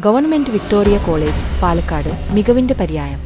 Government Victoria college, Palakkad മികവിന്റെ പര്യായം.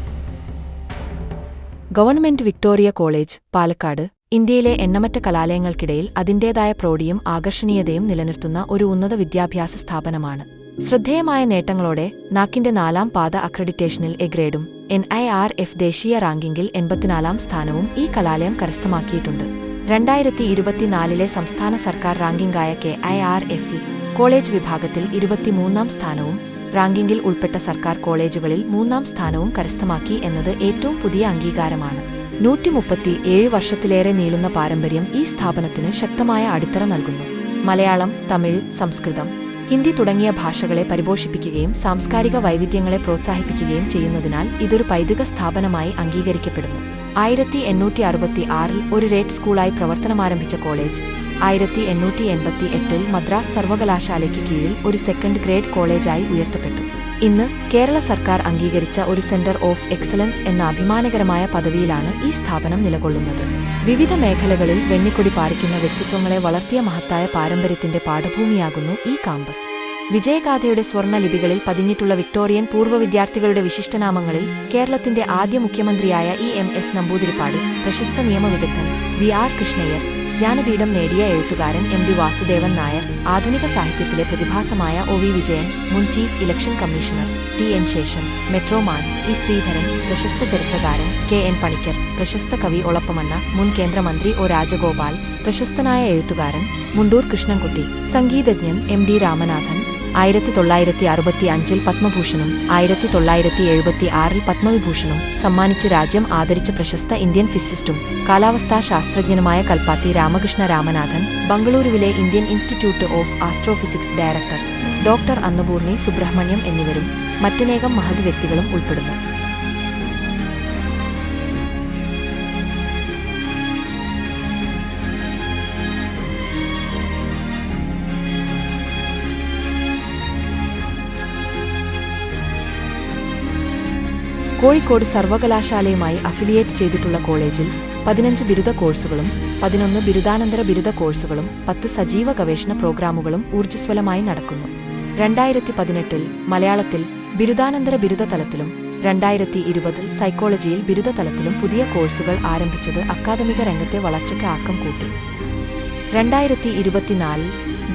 Government Victoria college, Palakkad ഇന്ത്യയിലെ എണ്ണമറ്റ കലാലയങ്ങൾക്കിടയിൽ അതിന്റേതായ പ്രൗഢിയും ആകർഷണീയതയും നിലനിർത്തുന്ന ഒരു ഉന്നത വിദ്യാഭ്യാസ സ്ഥാപനമാണ്. ശ്രദ്ധേയമായ നേട്ടങ്ങളോടെ നാക്കിന്റെ 4-ാം പാത അക്രഡിറ്റേഷനിൽ എ ഗ്രേഡും NIRF ദേശീയ റാങ്കിങ്ങിൽ 84-ാം സ്ഥാനവും ഈ കലാലയം കരസ്ഥമാക്കിയിട്ടുണ്ട്. 2024 സംസ്ഥാന സർക്കാർ റാങ്കിംഗായ KIRF-ൽ കോളേജ് വിഭാഗത്തിൽ 23-ാം സ്ഥാനവും റാങ്കിങ്ങിൽ ഉൾപ്പെട്ട സർക്കാർ കോളേജുകളിൽ 3-ാം സ്ഥാനവും കരസ്ഥമാക്കി എന്നത് ഏറ്റവും പുതിയ അംഗീകാരമാണ്. 137 വർഷത്തിലേറെ നീളുന്ന പാരമ്പര്യം ഈ സ്ഥാപനത്തിന് ശക്തമായ അടിത്തറ നൽകുന്നു. മലയാളം, തമിഴ്, സംസ്കൃതം, ഹിന്ദി തുടങ്ങിയ ഭാഷകളെ പരിപോഷിപ്പിക്കുകയും സാംസ്കാരിക വൈവിധ്യങ്ങളെ പ്രോത്സാഹിപ്പിക്കുകയും ചെയ്യുന്നതിനാൽ ഇതൊരു പൈതൃക സ്ഥാപനമായി അംഗീകരിക്കപ്പെടുന്നു. 1866-ൽ ഒരു റേറ്റ് സ്കൂളായി പ്രവർത്തനമാരംഭിച്ച കോളേജ് 1888-ൽ മദ്രാസ് സർവകലാശാലയ്ക്ക് കീഴിൽ ഒരു സെക്കൻഡ് ഗ്രേഡ് കോളേജായി ഉയർത്തപ്പെട്ടു. ഇന്ന് കേരള സർക്കാർ അംഗീകരിച്ച ഒരു സെന്റർ ഓഫ് എക്സലൻസ് എന്ന അഭിമാനകരമായ പദവിയിലാണ് ഈ സ്ഥാപനം നിലകൊള്ളുന്നത്. വിവിധ മേഖലകളിൽ വെണ്ണിക്കൊടി പാറിക്കുന്ന വ്യക്തിത്വങ്ങളെ വളർത്തിയ മഹത്തായ പാരമ്പര്യത്തിന്റെ പാഠഭൂമിയാകുന്നു ഈ കാമ്പസ്. വിജയഗാഥയുടെ സ്വർണ്ണ ലിപികളിൽ പതിഞ്ഞിട്ടുള്ള വിക്ടോറിയൻ പൂർവ്വ വിദ്യാർത്ഥികളുടെ വിശിഷ്ടനാമങ്ങളിൽ കേരളത്തിന്റെ ആദ്യ മുഖ്യമന്ത്രിയായ EMS നമ്പൂതിരിപ്പാട്, പ്രശസ്ത നിയമവിദഗ്ധൻ VR കൃഷ്ണയ്യർ, ജ്ഞാനപീഠം നേടിയ എഴുത്തുകാരൻ MD വാസുദേവൻ നായർ, ആധുനിക സാഹിത്യത്തിലെ പ്രതിഭാസമായ OV വിജയൻ, മുൻ chief election commissioner TN Seshan, metroman E Sreedharan, പ്രശസ്ത ചരിത്രകാരൻ KN പണിക്കർ, പ്രശസ്ത കവി ഒളപ്പമണ്ണ, മുൻ കേന്ദ്രമന്ത്രി O രാജഗോപാൽ, പ്രശസ്തനായ എഴുത്തുകാരൻ മുണ്ടൂർ കൃഷ്ണൻകുട്ടി, സംഗീതജ്ഞൻ MD രാമനാഥൻ, 1965-ൽ പത്മഭൂഷണും 1976-ൽ പത്മവിഭൂഷണും സമ്മാനിച്ച് രാജ്യം ആദരിച്ച പ്രശസ്ത ഇന്ത്യൻ ഫിസിസ്റ്റും കാലാവസ്ഥാ ശാസ്ത്രജ്ഞനുമായ കൽപ്പാത്തി രാമകൃഷ്ണ രാമനാഥൻ, ബംഗളൂരുവിലെ Indian institute of astrophysics director doctor Annapurni Subramaniam എന്നിവരും മറ്റനേകം മഹത് വ്യക്തികളും ഉൾപ്പെടുന്നു. കോഴിക്കോട് സർവകലാശാലയുമായി അഫിലിയേറ്റ് ചെയ്തിട്ടുള്ള കോളേജിൽ 15 ബിരുദ കോഴ്സുകളും 11 ബിരുദാനന്തര ബിരുദ കോഴ്സുകളും 10 സജീവ ഗവേഷണ പ്രോഗ്രാമുകളും ഊർജ്ജസ്വലമായി നടക്കുന്നു. 2018-ൽ മലയാളത്തിൽ ബിരുദാനന്തര ബിരുദ തലത്തിലും 2020-ൽ സൈക്കോളജിയിൽ ബിരുദ തലത്തിലും പുതിയ കോഴ്സുകൾ ആരംഭിച്ചത് അക്കാദമിക രംഗത്തെ വളർച്ചയ്ക്ക് ആക്കം കൂട്ടി. 2024-ൽ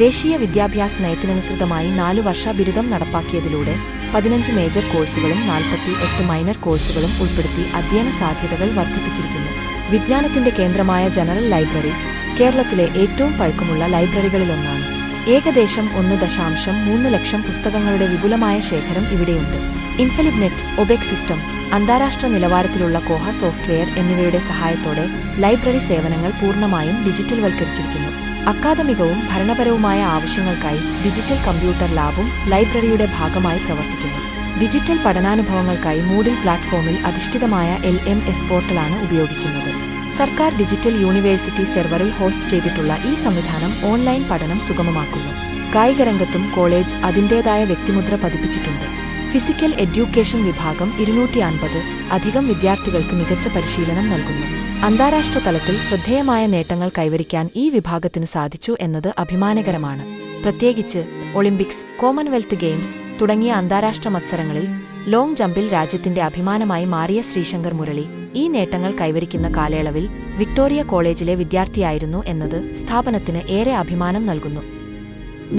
ദേശീയ വിദ്യാഭ്യാസ നയത്തിനനുസൃതമായി 4 വർഷ ബിരുദം നടപ്പാക്കിയതിലൂടെ 15 മേജർ കോഴ്സുകളും 48 മൈനർ കോഴ്സുകളും ഉൾപ്പെടുത്തി അധ്യയന സാധ്യതകൾ വർദ്ധിപ്പിച്ചിരിക്കുന്നു. വിജ്ഞാനത്തിന്റെ കേന്ദ്രമായ ജനറൽ ലൈബ്രറി കേരളത്തിലെ ഏറ്റവും പഴക്കമുള്ള ലൈബ്രറികളിലൊന്നാണ്. ഏകദേശം 1.3 ലക്ഷം പുസ്തകങ്ങളുടെ വിപുലമായ ശേഖരം ഇവിടെയുണ്ട്. ഇൻഫലിബ്നെറ്റ്, ഒബെക് സിസ്റ്റം, അന്താരാഷ്ട്ര നിലവാരത്തിലുള്ള കോഹ സോഫ്റ്റ്വെയർ എന്നിവയുടെ സഹായത്തോടെ ലൈബ്രറി സേവനങ്ങൾ പൂർണ്ണമായും ഡിജിറ്റൽവൽക്കരിച്ചിരിക്കുന്നു. അക്കാദമികവും ഭരണപരവുമായ ആവശ്യങ്ങൾക്കായി ഡിജിറ്റൽ കമ്പ്യൂട്ടർ ലാബും ലൈബ്രറിയുടെ ഭാഗമായി പ്രവർത്തിക്കുന്നു. ഡിജിറ്റൽ പഠനാനുഭവങ്ങൾക്കായി മൂഡിൽ പ്ലാറ്റ്ഫോമിൽ അധിഷ്ഠിതമായ LMS പോർട്ടലാണ് ഉപയോഗിക്കുന്നത്. സർക്കാർ ഡിജിറ്റൽ യൂണിവേഴ്സിറ്റി സെർവറിൽ ഹോസ്റ്റ് ചെയ്തിട്ടുള്ള ഈ സംവിധാനം ഓൺലൈൻ പഠനം സുഗമമാക്കുന്നു. കായികരംഗത്തും കോളേജ് അതിന്റേതായ വ്യക്തിമുദ്ര പതിപ്പിച്ചിട്ടുണ്ട്. ഫിസിക്കൽ എഡ്യൂക്കേഷൻ വിഭാഗം 250 അധികം വിദ്യാർത്ഥികൾക്ക് മികച്ച പരിശീലനം നൽകുന്നു. അന്താരാഷ്ട്ര തലത്തിൽ ശ്രദ്ധേയമായ നേട്ടങ്ങൾ കൈവരിക്കാൻ ഈ വിഭാഗത്തിന് സാധിച്ചു എന്നത് അഭിമാനകരമാണ്. പ്രത്യേകിച്ച് ഒളിമ്പിക്സ്, കോമൺവെൽത്ത് ഗെയിംസ് തുടങ്ങിയ അന്താരാഷ്ട്ര മത്സരങ്ങളിൽ ലോങ് ജമ്പിൽ രാജ്യത്തിന്റെ അഭിമാനമായി മാറിയ ശ്രീശങ്കർ മുരളി ഈ നേട്ടങ്ങൾ കൈവരിക്കുന്ന കാലയളവിൽ വിക്ടോറിയ കോളേജിലെ വിദ്യാർത്ഥിയായിരുന്നു എന്നത് സ്ഥാപനത്തിന് ഏറെ അഭിമാനം നൽകുന്നു.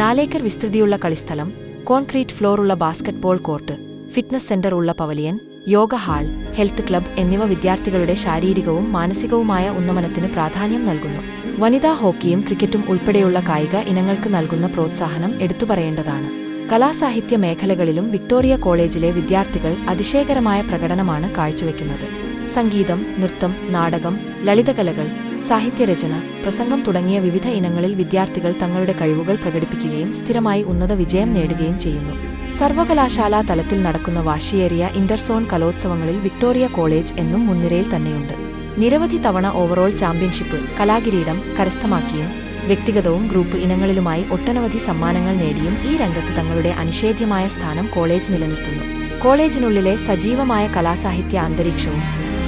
4 ഏക്കർ വിസ്തൃതിയുള്ള കളിസ്ഥലം, കോൺക്രീറ്റ് ഫ്ലോറുള്ള ബാസ്കറ്റ്ബോൾ കോർട്ട്, ഫിറ്റ്നസ് സെന്റർ ഉള്ള pavilion, yoga hall, health club എന്നിവ വിദ്യാർത്ഥികളുടെ ശാരീരികവും മാനസികവുമായ ഉന്നമനത്തിന് പ്രാധാന്യം നൽകുന്നു. വനിതാ ഹോക്കിയും ക്രിക്കറ്റും ഉൾപ്പെടെയുള്ള കായിക ഇനങ്ങൾക്ക് നൽകുന്ന പ്രോത്സാഹനം എടുത്തുപറയേണ്ടതാണ്. കലാസാഹിത്യ മേഖലകളിലും വിക്ടോറിയ കോളേജിലെ വിദ്യാർത്ഥികൾ അതിശയകരമായ പ്രകടനമാണ് കാഴ്ചവെക്കുന്നത്. സംഗീതം, നൃത്തം, നാടകം, ലളിതകലകൾ, സാഹിത്യരചന, പ്രസംഗം തുടങ്ങിയ വിവിധ ഇനങ്ങളിൽ വിദ്യാർത്ഥികൾ തങ്ങളുടെ കഴിവുകൾ പ്രകടിപ്പിക്കുകയും സ്ഥിരമായി ഉന്നത വിജയം നേടുകയും ചെയ്യുന്നു. സർവകലാശാലാ തലത്തിൽ നടക്കുന്ന വാശിയേറിയ ഇന്റർസോൺ കലോത്സവങ്ങളിൽ വിക്ടോറിയ കോളേജ് എന്നും മുൻനിരയിൽ തന്നെയുണ്ട്. നിരവധി തവണ ഓവറോൾ ചാമ്പ്യൻഷിപ്പ്, കലാകിരീടം കരസ്ഥമാക്കിയും വ്യക്തിഗതവും ഗ്രൂപ്പ് ഇനങ്ങളിലുമായി ഒട്ടനവധി സമ്മാനങ്ങൾ നേടിയും ഈ രംഗത്ത് തങ്ങളുടെ അനിഷേധ്യമായ സ്ഥാനം കോളേജ് നിലനിർത്തുന്നു. കോളേജിനുള്ളിലെ സജീവമായ കലാസാഹിത്യ അന്തരീക്ഷവും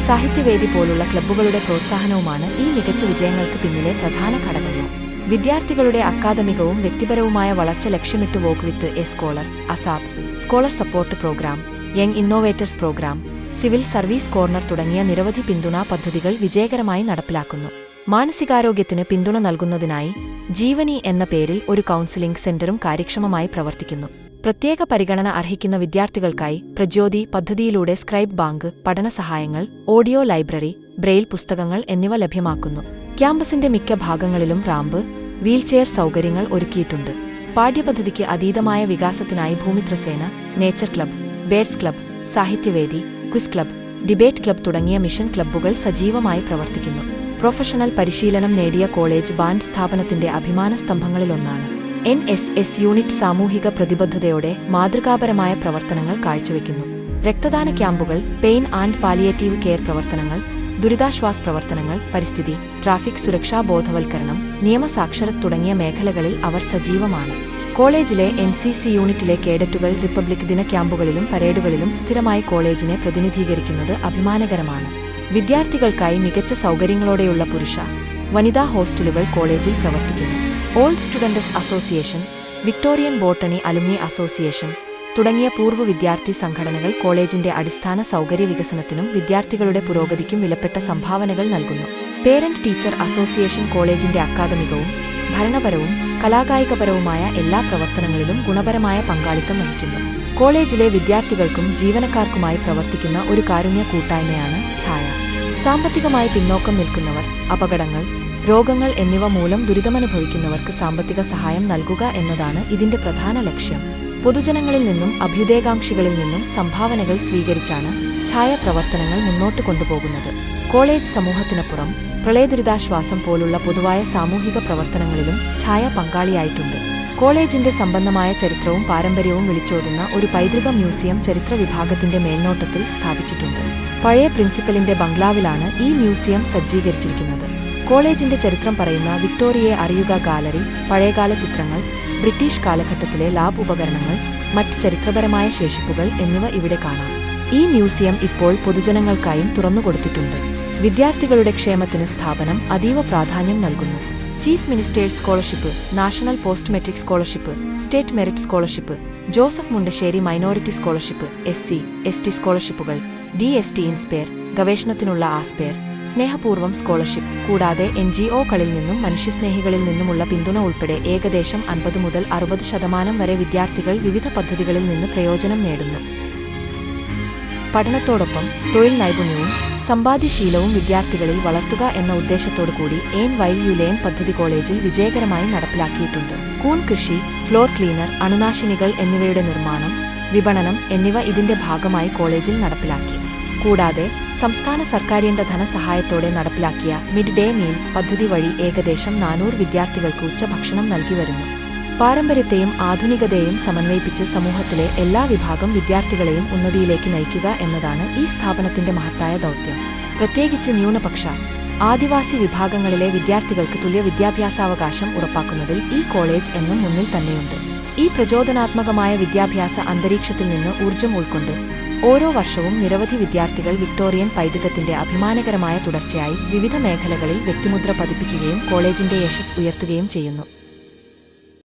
സാഹിത്യവേദി പോലുള്ള ക്ലബ്ബുകളുടെ പ്രോത്സാഹനവുമാണ് ഈ മികച്ച വിജയങ്ങൾക്ക് പിന്നിലെ പ്രധാന ഘടകങ്ങൾ. വിദ്യാർത്ഥികളുടെ അക്കാദമികവും വ്യക്തിപരവുമായ വളർച്ച ലക്ഷ്യമിട്ട് വോക്ക് വിത്ത് എ സ്കോളർ, അസാബ്, scholar support programme, young innovators programme, civil service corner തുടങ്ങിയ നിരവധി പിന്തുണാ പദ്ധതികൾ വിജയകരമായി നടപ്പിലാക്കുന്നു. മാനസികാരോഗ്യത്തിന് പിന്തുണ നൽകുന്നതിനായി ജീവനി എന്ന പേരിൽ ഒരു കൗൺസിലിംഗ് സെന്ററും കാര്യക്ഷമമായി പ്രവർത്തിക്കുന്നു. പ്രത്യേക പരിഗണന അർഹിക്കുന്ന വിദ്യാർത്ഥികൾക്കായി പ്രജ്യോതി പദ്ധതിയിലൂടെ സ്ക്രൈബ് ബാങ്ക്, പഠനസഹായങ്ങൾ, ഓഡിയോ ലൈബ്രറി, ബ്രെയിൽ പുസ്തകങ്ങൾ എന്നിവ ലഭ്യമാക്കുന്നു. ക്യാമ്പസിന്റെ മിക്ക ഭാഗങ്ങളിലും റാമ്പ്, വീൽചെയർ സൗകര്യങ്ങൾ ഒരുക്കിയിട്ടുണ്ട്. പാഠ്യപദ്ധതിക്ക് അതീതമായ വികാസത്തിനായി Bhoomithrasena, nature club, birds club, Sahithyavedi, quiz club, debate club തുടങ്ങിയ മിഷൻ ക്ലബ്ബുകൾ സജീവമായി പ്രവർത്തിക്കുന്നു. പ്രൊഫഷണൽ പരിശീലനം നേടിയ കോളേജ് ബാൻഡ് സ്ഥാപനത്തിന്റെ അഭിമാന സ്തംഭങ്ങളിലൊന്നാണ്. NSS യൂണിറ്റ് സാമൂഹിക പ്രതിബദ്ധതയോടെ മാതൃകാപരമായ പ്രവർത്തനങ്ങൾ കാഴ്ചവെക്കുന്നു. രക്തദാന ക്യാമ്പുകൾ, പെയിൻ ആൻഡ് പാലിയേറ്റീവ് കെയർ പ്രവർത്തനങ്ങൾ, ദുരിതാശ്വാസ പ്രവർത്തനങ്ങൾ, പരിസ്ഥിതി, ട്രാഫിക് സുരക്ഷാ ബോധവൽക്കരണം, നിയമസാക്ഷരത തുടങ്ങിയ മേഖലകളിൽ അവർ സജീവമാണ്. കോളേജിലെ NCC യൂണിറ്റിലെ കേഡറ്റുകൾ റിപ്പബ്ലിക് ദിന ക്യാമ്പുകളിലും പരേഡുകളിലും സ്ഥിരമായി കോളേജിനെ പ്രതിനിധീകരിക്കുന്നത് അഭിമാനകരമാണ്. വിദ്യാർത്ഥികൾക്കായി മികച്ച സൗകര്യങ്ങളോടെയുള്ള പുരുഷ, വനിതാ ഹോസ്റ്റലുകൾ കോളേജിൽ പ്രവർത്തിക്കുന്നു. Old students association, Victorian botany alumni association തുടങ്ങിയ പൂർവ്വ വിദ്യാർത്ഥി സംഘടനകൾ കോളേജിന്റെ അടിസ്ഥാന സൗകര്യ വികസനത്തിനും വിദ്യാർത്ഥികളുടെ പുരോഗതിക്കും വിലപ്പെട്ട സംഭാവനകൾ നൽകുന്നു. പേരന്റ് ടീച്ചർ അസോസിയേഷൻ കോളേജിന്റെ അക്കാദമികവും ഭരണപരവും കലാകായികപരവുമായ എല്ലാ പ്രവർത്തനങ്ങളിലും ഗുണപരമായ പങ്കാളിത്തം വഹിക്കുന്നു. കോളേജിലെ വിദ്യാർത്ഥികൾക്കും ജീവനക്കാർക്കുമായി പ്രവർത്തിക്കുന്ന ഒരു കാരുണ്യ കൂട്ടായ്മയാണ് ഛായ. സാമ്പത്തികമായി പിന്നോക്കം നിൽക്കുന്നവർ, അപകടങ്ങൾ, രോഗങ്ങൾ എന്നിവ മൂലം ദുരിതമനുഭവിക്കുന്നവർക്ക് സാമ്പത്തിക സഹായം നൽകുക എന്നതാണ് ഇതിന്റെ പ്രധാന ലക്ഷ്യം. പൊതുജനങ്ങളിൽ നിന്നും അഭ്യുദയകാംക്ഷികളിൽ നിന്നും സംഭാവനകൾ സ്വീകരിച്ചാണ് ഛായ പ്രവർത്തനങ്ങൾ മുന്നോട്ട് കൊണ്ടുപോകുന്നത്. കോളേജ് സമൂഹത്തിനപ്പുറം പ്രളയദുരിതാശ്വാസം പോലുള്ള പൊതുവായ സാമൂഹിക പ്രവർത്തനങ്ങളിലും ഛായ പങ്കാളിയായിട്ടുണ്ട്. കോളേജിന്റെ സമ്പന്നമായ ചരിത്രവും പാരമ്പര്യവും വിളിച്ചോതുന്ന ഒരു പൈതൃക മ്യൂസിയം ചരിത്ര വിഭാഗത്തിന്റെ മേൽനോട്ടത്തിൽ സ്ഥാപിച്ചിട്ടുണ്ട്. പഴയ പ്രിൻസിപ്പലിന്റെ ബംഗ്ലാവിലാണ് ഈ മ്യൂസിയം സജ്ജീകരിച്ചിരിക്കുന്നത്. കോളേജിന്റെ ചരിത്രം പറയുന്ന വിക്ടോറിയയെ അറിയുക ഗാലറി, പഴയകാല ചിത്രങ്ങൾ, ബ്രിട്ടീഷ് കാലഘട്ടത്തിലെ ലാബ് ഉപകരണങ്ങൾ, മറ്റ് ചരിത്രപരമായ ശേഷിപ്പുകൾ എന്നിവ ഇവിടെ കാണാം. ഈ മ്യൂസിയം ഇപ്പോൾ പൊതുജനങ്ങൾക്കായും തുറന്നുകൊടുത്തിട്ടുണ്ട്. വിദ്യാർത്ഥികളുടെ ക്ഷേമത്തിന് സ്ഥാപനം അതീവ പ്രാധാന്യം നൽകുന്നു. Chief ministers scholarship, national post metric scholarship, state merit scholarship, Joseph Mundassery minority scholarship, SC/ST സ്കോളർഷിപ്പുകൾ, DST ഇൻസ്പയർ, ഗവേഷണത്തിനുള്ള ആസ്പയർ, സ്നേഹപൂർവ്വം സ്കോളർഷിപ്പ്, കൂടാതെ NGO-കളിൽ നിന്നും മനുഷ്യസ്നേഹികളിൽ നിന്നുമുള്ള പിന്തുണ ഉൾപ്പെടെ ഏകദേശം 50 മുതൽ 60% വരെ വിദ്യാർത്ഥികൾ വിവിധ പദ്ധതികളിൽ നിന്ന് പ്രയോജനം നേടുന്നു. പഠനത്തോടൊപ്പം തൊഴിൽ നൈപുണ്യവും സമ്പാദ്യശീലവും വിദ്യാർത്ഥികളിൽ വളർത്തുക എന്ന ഉദ്ദേശത്തോടുകൂടി ഏൺ വൈൽ യു ലേൺ പദ്ധതി കോളേജിൽ വിജയകരമായി നടപ്പിലാക്കിയിട്ടുണ്ട്. കൂൺ കൃഷി, ഫ്ലോർ ക്ലീനർ, അണുനാശിനികൾ എന്നിവയുടെ നിർമ്മാണം, വിപണനം എന്നിവ ഇതിന്റെ ഭാഗമായി കോളേജിൽ നടപ്പിലാക്കി. കൂടാതെ സംസ്ഥാന സർക്കാരിന്റെ ധനസഹായത്തോടെ നടപ്പിലാക്കിയ മിഡ് ഡേ മീൽ പദ്ധതി വഴി ഏകദേശം 400 വിദ്യാർത്ഥികൾക്ക് ഉച്ചഭക്ഷണം നൽകി വരുന്നു. പാരമ്പര്യത്തെയും ആധുനികതയെയും സമന്വയിപ്പിച്ച് സമൂഹത്തിലെ എല്ലാ വിഭാഗം വിദ്യാർത്ഥികളെയും ഉന്നതിയിലേക്ക് നയിക്കുക എന്നതാണ് ഈ സ്ഥാപനത്തിന്റെ മഹത്തായ ദൗത്യം. പ്രത്യേകിച്ച് ന്യൂനപക്ഷ, ആദിവാസി വിഭാഗങ്ങളിലെ വിദ്യാർത്ഥികൾക്ക് തുല്യ വിദ്യാഭ്യാസാവകാശം ഉറപ്പാക്കുന്നതിൽ ഈ കോളേജ് എന്നും മുന്നിൽ തന്നെയുണ്ട്. ഈ പ്രചോദനാത്മകമായ വിദ്യാഭ്യാസ അന്തരീക്ഷത്തിൽ നിന്ന് ഊർജ്ജം ഉൾക്കൊണ്ട് ഓരോ വർഷവും നിരവധി വിദ്യാർത്ഥികൾ വിക്ടോറിയൻ പൈതൃകത്തിന്റെ അഭിമാനകരമായ തുടർച്ചയായി വിവിധ മേഖലകളിൽ വ്യക്തിമുദ്ര പതിപ്പിക്കുകയും കോളേജിന്റെ യശസ് ഉയർത്തുകയും ചെയ്യുന്നു.